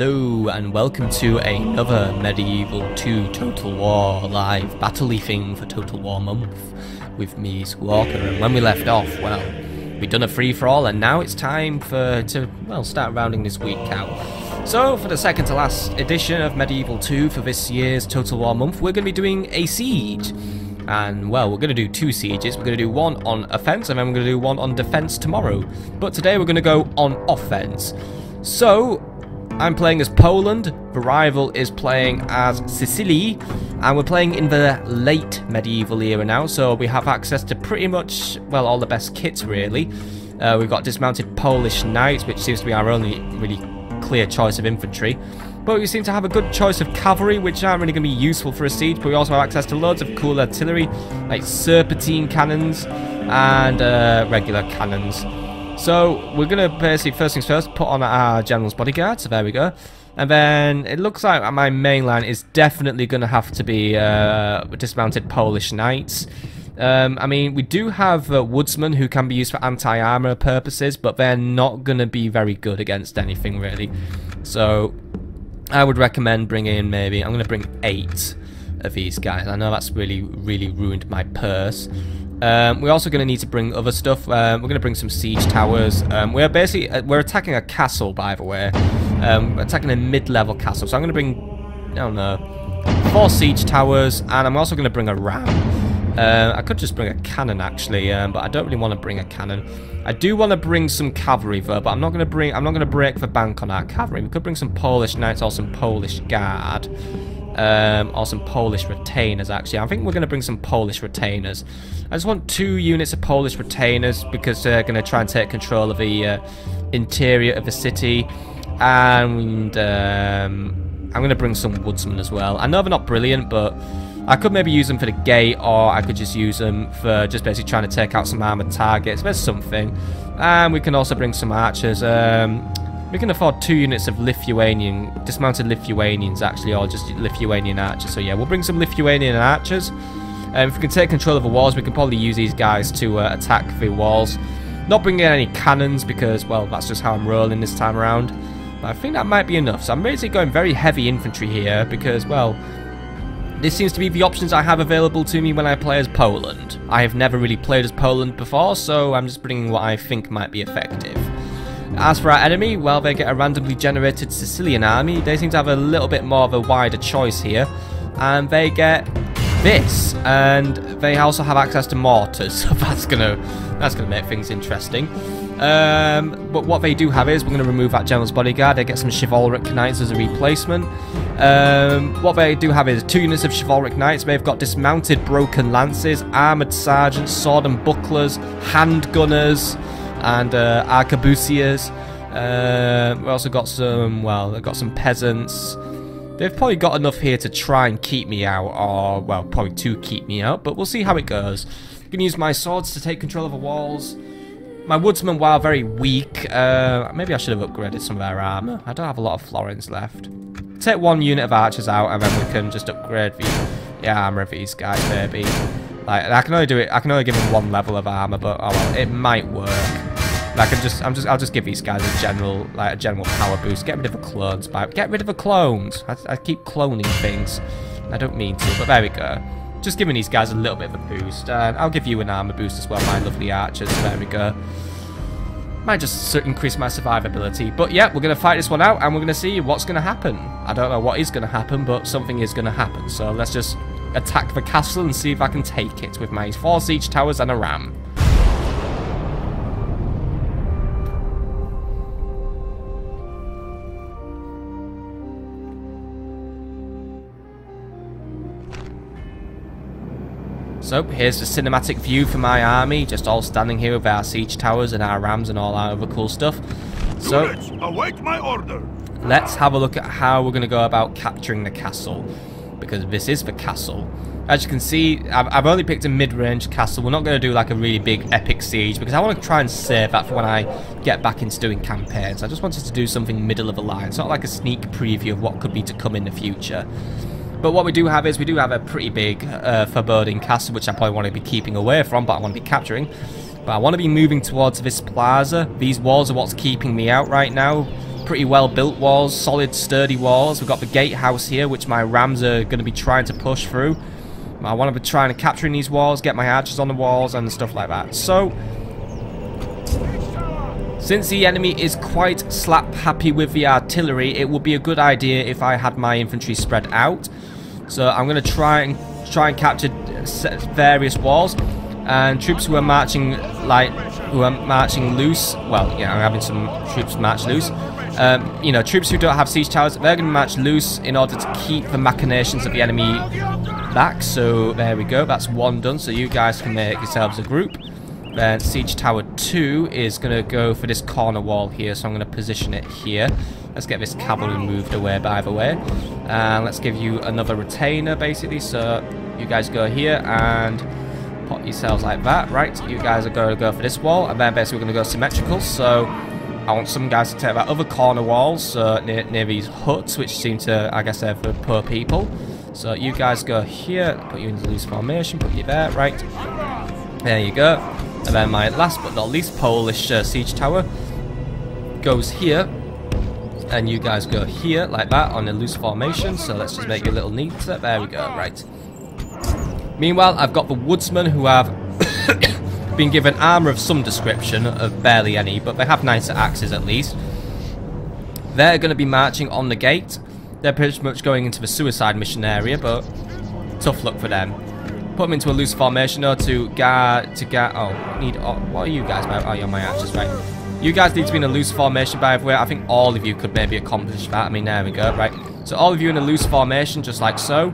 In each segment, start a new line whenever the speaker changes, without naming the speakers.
Hello and welcome to another Medieval 2 Total War live battle leafing for Total War month with me, Squawker. And when we left off, well, we'd done a free-for-all and now it's time to start rounding this week out. So for the second to last edition of Medieval 2 for this year's Total War month, we're going to be doing a siege. And, well, we're going to do two sieges. We're going to do one on offense and then we're going to do one on defense tomorrow. But today we're going to go on offense. So, I'm playing as Poland, the rival is playing as Sicily, and we're playing in the late medieval era now, so we have access to pretty much, well, all the best kits, really. We've got dismounted Polish knights, which seems to be our only really clear choice of infantry. But we seem to have a good choice of cavalry, which aren't really going to be useful for a siege, but we also have access to loads of cool artillery, like serpentine cannons and regular cannons. So we're going to basically, first things first, put on our general's bodyguard, so there we go. And then it looks like my main line is definitely going to have to be dismounted Polish knights. I mean, we do have woodsmen who can be used for anti-armor purposes, but they're not going to be very good against anything, really. So I would recommend bringing maybe, I'm going to bring 8 of these guys. I know that's really ruined my purse. We're also going to need to bring other stuff. We're going to bring some siege towers. We're attacking a castle, by the way. We're attacking a mid-level castle. So I'm going to bring, I don't know, 4 siege towers, and I'm also going to bring a ram. I could just bring a cannon, actually, but I don't really want to bring a cannon. I do want to bring some cavalry, though, but I'm not going to break the bank on our cavalry. We could bring some Polish knights or some Polish guard. Or some Polish retainers, actually. I think we're going to bring some Polish retainers. I just want 2 units of Polish retainers because they're going to try and take control of the interior of the city. And I'm going to bring some woodsmen as well. I know they're not brilliant, but I could maybe use them for the gate, or I could just use them for just basically trying to take out some armoured targets. There's something. And we can also bring some archers. We can afford 2 units of dismounted Lithuanians, actually, or just Lithuanian archers. So yeah, we'll bring some Lithuanian archers. If we can take control of the walls, we can probably use these guys to attack the walls. Not bringing in any cannons because, well, that's just how I'm rolling this time around. But I think that might be enough. So I'm basically going very heavy infantry here because, well, this seems to be the options I have available to me when I play as Poland. I have never really played as Poland before, so I'm just bringing what I think might be effective. As for our enemy, well, they get a randomly generated Sicilian army. They seem to have a little bit more of a wider choice here. And they get this. And they also have access to mortars. So that's gonna make things interesting. But what they do have is, we're going to remove that general's bodyguard. They get some chivalric knights as a replacement. What they do have is 2 units of chivalric knights. They've got dismounted broken lances, armoured sergeants, sword and bucklers, handgunners, and arquebusiers. We also got some, well, they've got some peasants. They've probably got enough here to try and keep me out, or, well, probably to keep me out, but we'll see how it goes. I'm going to use my swords to take control of the walls. My woodsmen, while very weak, maybe I should have upgraded some of their armour. I don't have a lot of florins left. Take 1 unit of archers out, and then we can just upgrade the armour of these guys, maybe. Like, I can only give them 1 level of armour, but oh well, it might work. I'll just give these guys a general power boost. Get rid of the clones, get rid of the clones. I keep cloning things. I don't mean to, but there we go. Just giving these guys a little bit of a boost. And I'll give you an armor boost as well, my lovely archers. There we go. Might just increase my survivability. But yeah, we're going to fight this one out and we're going to see what's going to happen. I don't know what is going to happen, but something is going to happen. So let's just attack the castle and see if I can take it with my 4 siege towers and a ram. So here's the cinematic view for my army, just all standing here with our siege towers and our rams and all that other cool stuff. So
await my order.
Let's have a look at how we're going to go about capturing the castle, because this is the castle. As you can see, I've only picked a mid-range castle. We're not going to do like a really big epic siege because I want to try and save that for when I get back into doing campaigns. I just wanted to do something middle of the line. It's not like a sneak preview of what could be to come in the future. But what we do have is, we do have a pretty big foreboding castle, which I probably want to be keeping away from, but I want to be capturing. But I want to be moving towards this plaza. These walls are what's keeping me out right now. pretty well built walls, solid sturdy walls. We've got the gatehouse here, which my rams are going to be trying to push through. I want to be trying to capturing these walls, get my archers on the walls and stuff like that. So, since the enemy is quite slap happy with the artillery, it would be a good idea if I had my infantry spread out. So I'm going to try and capture various walls, and troops who are marching loose. Well, yeah, I'm having some troops march loose. You know, troops who don't have siege towers, they're going to march loose in order to keep the machinations of the enemy back. So there we go. That's one done. So you guys can make yourselves a group. Then siege tower 2 is going to go for this corner wall here. So I'm going to position it here. Let's get this cavalry moved away, by the way. And let's give you another retainer, basically. So you guys go here and put yourselves like that. Right, you guys are going to go for this wall. And then basically we're going to go symmetrical. So I want some guys to take that other corner walls near these huts, which seem to, I guess, they're for poor people. So you guys go here, put you into loose formation, put you there, right. There you go. And then my last but not least Polish siege tower goes here. And you guys go here, like that, on a loose formation. So let's just make it a little neater. There we go, right. Meanwhile, I've got the woodsmen who have been given armor of some description, of barely any, but they have nicer axes at least. They're going to be marching on the gate. They're pretty much going into the suicide mission area, but tough luck for them. Put them into a loose formation though to guard. What are you guys about? Oh, you're my archers, right? You guys need to be in a loose formation, by the way. I think all of you could maybe accomplish that. I mean, there we go, right? So all of you in a loose formation, just like so,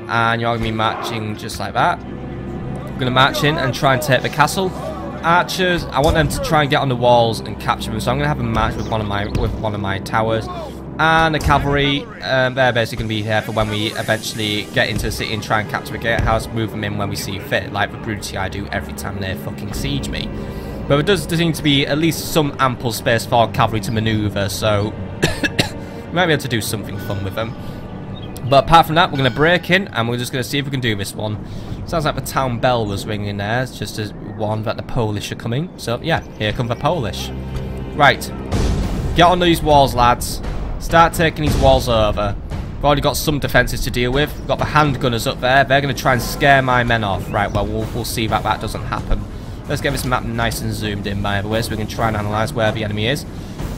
and you're going to be marching just like that. We're going to march in and try and take the castle. Archers, I want them to try and get on the walls and capture them. So I'm going to have them march with one of my towers. And the cavalry, they're basically going to be here for when we eventually get into the city and try and capture the gatehouse, move them in when we see fit, like the brutality I do every time they fucking siege me. But there does seem to be at least some ample space for cavalry to maneuver, so we might be able to do something fun with them. But apart from that, we're going to break in, and we're just going to see if we can do this one. Sounds like the town bell was ringing there, it's just as one that the Polish are coming. So yeah, here come the Polish. Right, get on these walls, lads. Start taking these walls over. We've already got some defences to deal with. We've got the handgunners up there. They're going to try and scare my men off. Right, well, we'll see that doesn't happen. Let's get this map nice and zoomed in, by the way, so we can try and analyse where the enemy is.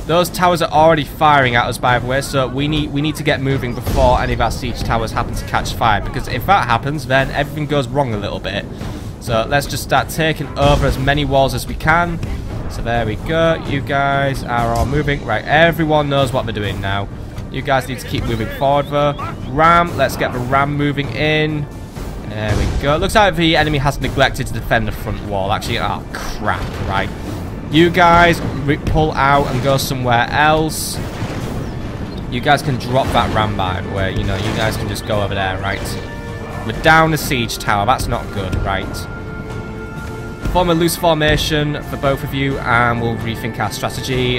Those towers are already firing at us, by the way, so we need to get moving before any of our siege towers happen to catch fire, because if that happens, then everything goes wrong a little bit. So let's just start taking over as many walls as we can. So there we go. You guys are all moving. Right, everyone knows what they're doing now. You guys need to keep moving forward though. Ram, let's get the ram moving in. There we go. Looks like the enemy has neglected to defend the front wall. Actually, oh crap, right. You guys pull out and go somewhere else. You guys can drop that ram, by the way. You know, you guys can just go over there, right. We're down the siege tower. That's not good, right. Form a loose formation for both of you, and we'll rethink our strategy.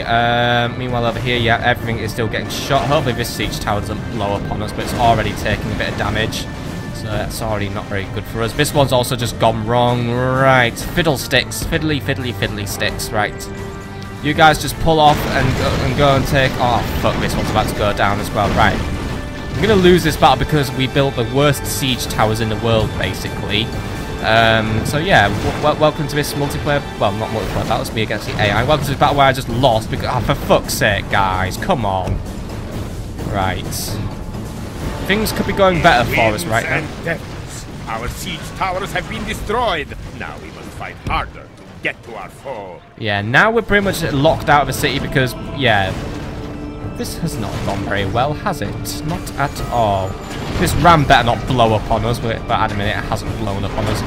Meanwhile, over here, yeah, everything is still getting shot. Hopefully this siege tower doesn't blow up on us, but it's already taking a bit of damage. So that's already not very good for us. This one's also just gone wrong. Right, fiddlesticks. Fiddly, fiddly, fiddly sticks. Right. You guys just pull off and go and take... Oh, fuck, this one's about to go down as well. Right. I'm going to lose this battle because we built the worst siege towers in the world, basically. So yeah, welcome to this multiplayer, well, not multiplayer, that was me against the AI. Welcome to this battle where I just lost because, oh, for fuck's sake, guys, come on. Right. Things could be going better for us right now.
Our siege towers have been destroyed. Now we must fight harder to get to our foe.
Yeah, now we're pretty much locked out of the city because, yeah, this has not gone very well, has it? Not at all. This ram better not blow up on us, but at a minute it hasn't blown up on us.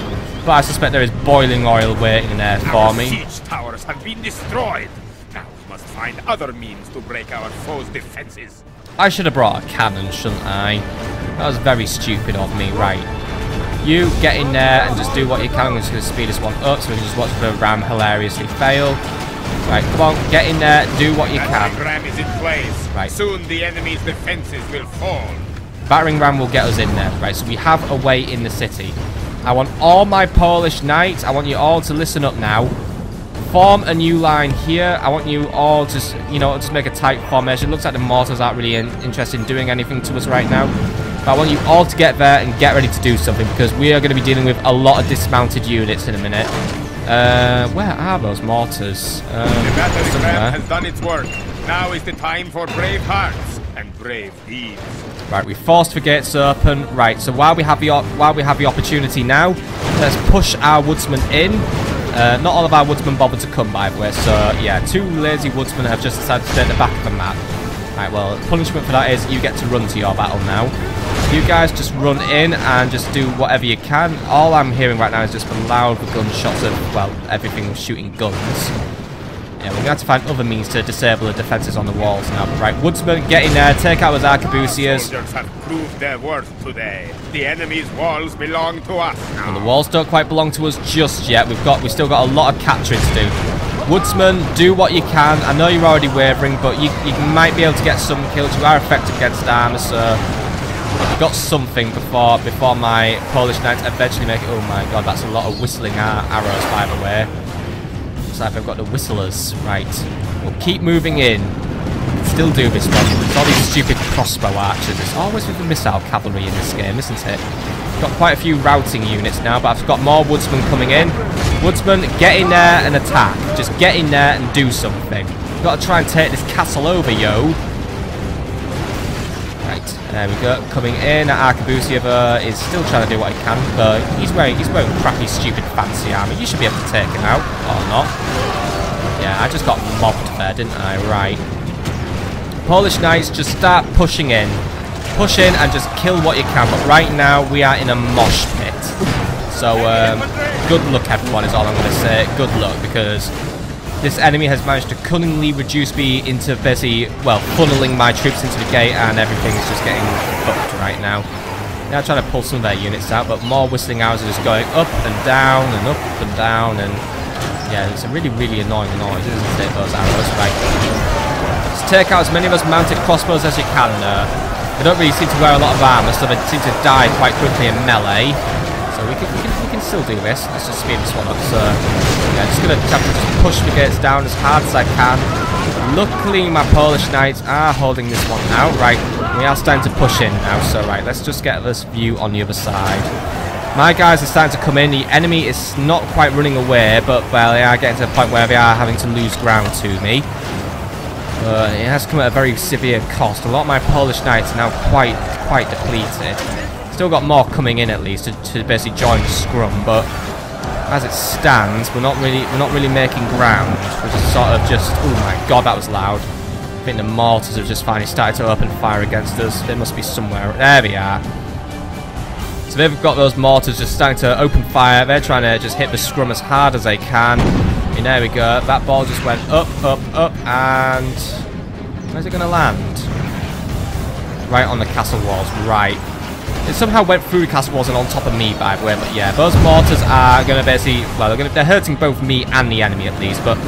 But I suspect there is boiling oil waiting there for me.
Our siege towers have been destroyed. Now we must find other means to break our foe's defenses.
I should have brought a cannon, shouldn't I? That was very stupid of me. Right. You get in there and just do what you can. I'm just going to speed this one up so we can just watch the ram hilariously fail. Right, come on, get in there, do what you can.
Battering ram is in place.
Right.
Soon the enemy's defenses will fall.
Battering ram will get us in there. Right, so we have a way in the city. I want all my Polish knights, I want you all to listen up now. form a new line here. I want you all just, you know, just make a tight formation. It looks like the mortars aren't really interested in doing anything to us right now. But I want you all to get there and get ready to do something, because we are going to be dealing with a lot of dismounted units in a minute. Where are those mortars?
The battle ram has done its work. Now is the time for brave hearts and brave deeds.
Right, we forced the gates open. Right, so while we have the opportunity now, let's push our woodsmen in. Not all of our woodsmen bothered to come, by the way. So yeah, 2 lazy woodsmen have just decided to stay at the back of the map. Right, well, punishment for that is you get to run to your battle now. You guys just run in and just do whatever you can. All I'm hearing right now is just the loud gunshots of, well, everything shooting guns. Yeah, we're going to have to find other means to disable the defences on the walls now. Right, woodsmen, get in there, take out those arquebusiers.
Soldiers have proved their worth today. The enemy's walls belong to us now.
And the walls don't quite belong to us just yet. We've still got a lot of capturing to do. Woodsmen, do what you can. I know you're already wavering, but you might be able to get some kills. You are effective against armour, so I've got something before my Polish knights eventually make it. Oh my god, that's a lot of whistling arrows, by the way. Looks like I've got the whistlers. Right, we'll keep moving in. Still do this one. It's all these stupid crossbow archers. It's always with the missile cavalry in this game, isn't it? Got quite a few routing units now, but I've got more woodsmen coming in. Woodsmen, get in there and attack. Just get in there and do something. We've got to try and take this castle over, yo. Right, there we go. Coming in, Arquebusier is still trying to do what he can, but he's wearing crappy, stupid, fancy armor. You should be able to take him out, or not. Yeah, I just got mobbed there, didn't I? Right. Polish knights, just start pushing in. Push in and just kill what you can. But right now, we are in a mosh pit. So, good luck, everyone, is all I'm going to say. Good luck, because this enemy has managed to cunningly reduce me into basically, well, funneling my troops into the gate, and everything is just getting fucked right now. Now trying to pull some of their units out, but more whistling arrows are just going up and down and up and down, and yeah, it's a really, really annoying noise, isn't it, those arrows? Right. Just take out as many of those mounted crossbows as you can. They don't really seem to wear a lot of armor, so they seem to die quite quickly in melee. So we can still do this. Let's just speed this one up. So yeah, just gonna have to just push the gates down as hard as I can. Luckily, my Polish knights are holding this one out. Right, we are starting to push in now. So right, let's just get this view on the other side. My guys are starting to come in. The enemy is not quite running away, but well, they are getting to the point where they are having to lose ground to me. It has come at a very severe cost. A lot of my Polish knights are now quite depleted. Still got more coming in, at least, to basically join the scrum, but as it stands, we're not really making ground. We're just sort of just, oh my god, that was loud. I think the mortars have just finally started to open fire against us. They must be somewhere. There we are. So they've got those mortars just starting to open fire. They're trying to just hit the scrum as hard as they can. And there we go. That ball just went up, up, up, and where's it going to land? Right on the castle walls. Right. It somehow went through the castle walls and on top of me, by the way. But yeah, those mortars are going to basically, well, they're hurting both me and the enemy at least. But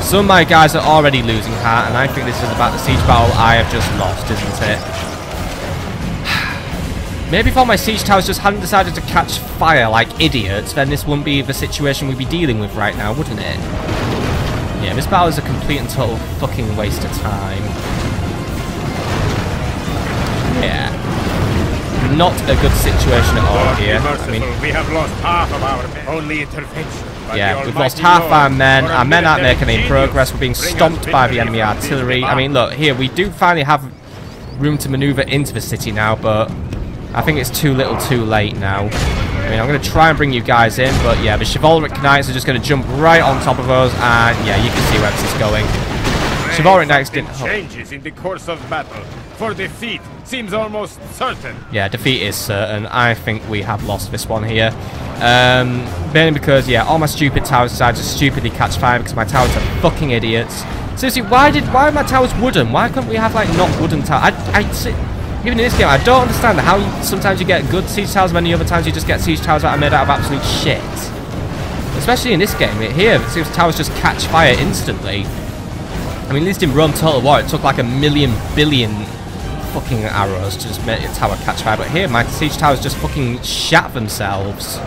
some of my guys are already losing heart, and I think this is about the siege battle I have just lost, isn't it? Maybe if all my siege towers just hadn't decided to catch fire like idiots, then this wouldn't be the situation we'd be dealing with right now, wouldn't it? Yeah, this battle is a complete and total fucking waste of time. Yeah. Not a good situation at all here. I mean,
we have lost half of our men. Only intervention.
Yeah, we've lost half our men. Our men aren't making any progress. We're being stomped by the enemy artillery. I mean, look, here, we do finally have room to maneuver into the city now, but I think it's too little too late now. I mean, I'm going to try and bring you guys in, but yeah, the chivalric knights are just going to jump right on top of us, and yeah, you can see where this is going. Chivalric knights didn't...
changes in the course of battle, for defeat seems almost certain.
Yeah, defeat is certain. I think we have lost this one here. Mainly because, yeah, all my stupid towers decided to stupidly catch fire because my towers are fucking idiots. Seriously, why are my towers wooden? Why couldn't we have, like, not wooden towers? Even in this game, I don't understand how sometimes you get good siege towers, many other times you just get siege towers that are made out of absolute shit. Especially in this game. Here, it seems towers just catch fire instantly. I mean, at least in Rome Total War, it took like 1,000,000 billion fucking arrows to just make a tower catch fire. But here, my siege towers just fucking shat themselves.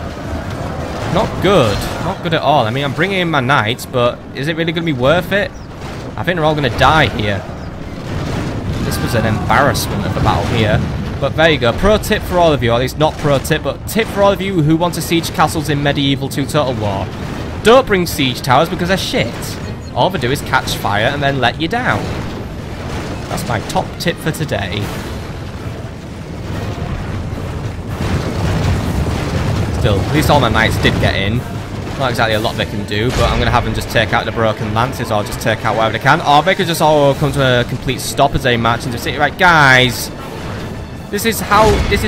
Not good. Not good at all. I mean, I'm bringing in my knights, but is it really going to be worth it? I think they're all going to die here. This was an embarrassment of a battle here. But there you go. Pro tip for all of you, or at least not pro tip, but tip for all of you who want to siege castles in Medieval 2 Total War. Don't bring siege towers because they're shit. All they do is catch fire and then let you down. That's my top tip for today. Still, at least all my knights did get in. Not exactly a lot they can do, but I'm going to have them just take out the broken lances or just take out whatever they can. Or they could just all come to a complete stop as they march and just say, right, guys, this is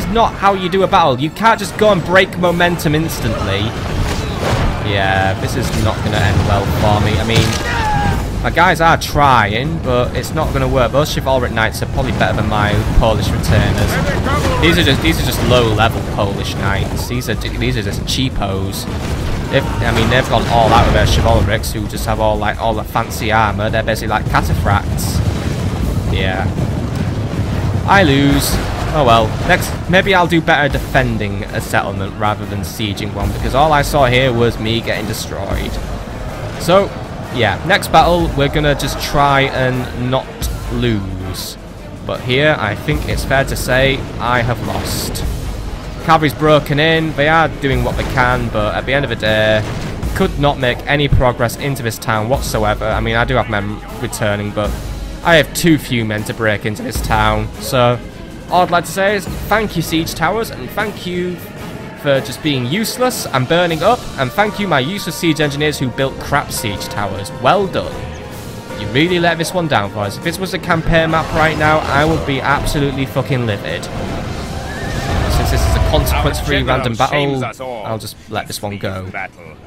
not how you do a battle. You can't just go and break momentum instantly. Yeah, this is not going to end well for me. I mean, my guys are trying, but it's not going to work. Those chivalric knights are probably better than my Polish retainers. These are just low-level Polish knights. These are just cheapos. I mean, they've gone all out with their chivalrics, who just have all the fancy armor. They're basically like cataphracts. Yeah, I lose. Oh well. Maybe I'll do better defending a settlement rather than sieging one, because all I saw here was me getting destroyed. So, yeah, next battle we're gonna just try and not lose. But here, I think it's fair to say I have lost. Cavalry's broken in. They are doing what they can, but at the end of the day, could not make any progress into this town whatsoever. I mean, I do have men returning, but I have too few men to break into this town. So, all I'd like to say is thank you, siege towers, and thank you for just being useless and burning up, and thank you, my useless siege engineers who built crap siege towers. Well done. You really let this one down for us. If this was a campaign map right now, I would be absolutely fucking livid. Since this is a consequence-free random battle, I'll just let this one go.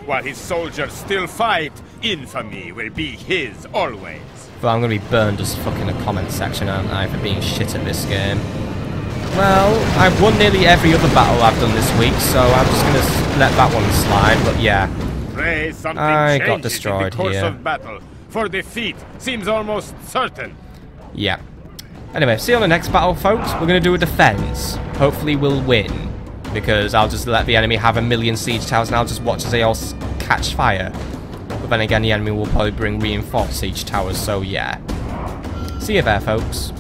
While his soldiers still fight, infamy will be his always.
But I'm going to be burned as fucking a comment section, aren't I, for being shit at this game. Well, I've won nearly every other battle I've done this week, so I'm just going to let that one slide, but yeah. I got destroyed here.
Of battle, for defeat seems almost certain.
Yeah. Anyway, see you on the next battle, folks. We're going to do a defense. Hopefully we'll win, because I'll just let the enemy have a million siege towers and I'll just watch as they all catch fire. But then again, the enemy will probably bring reinforced siege towers, so yeah. See you there, folks.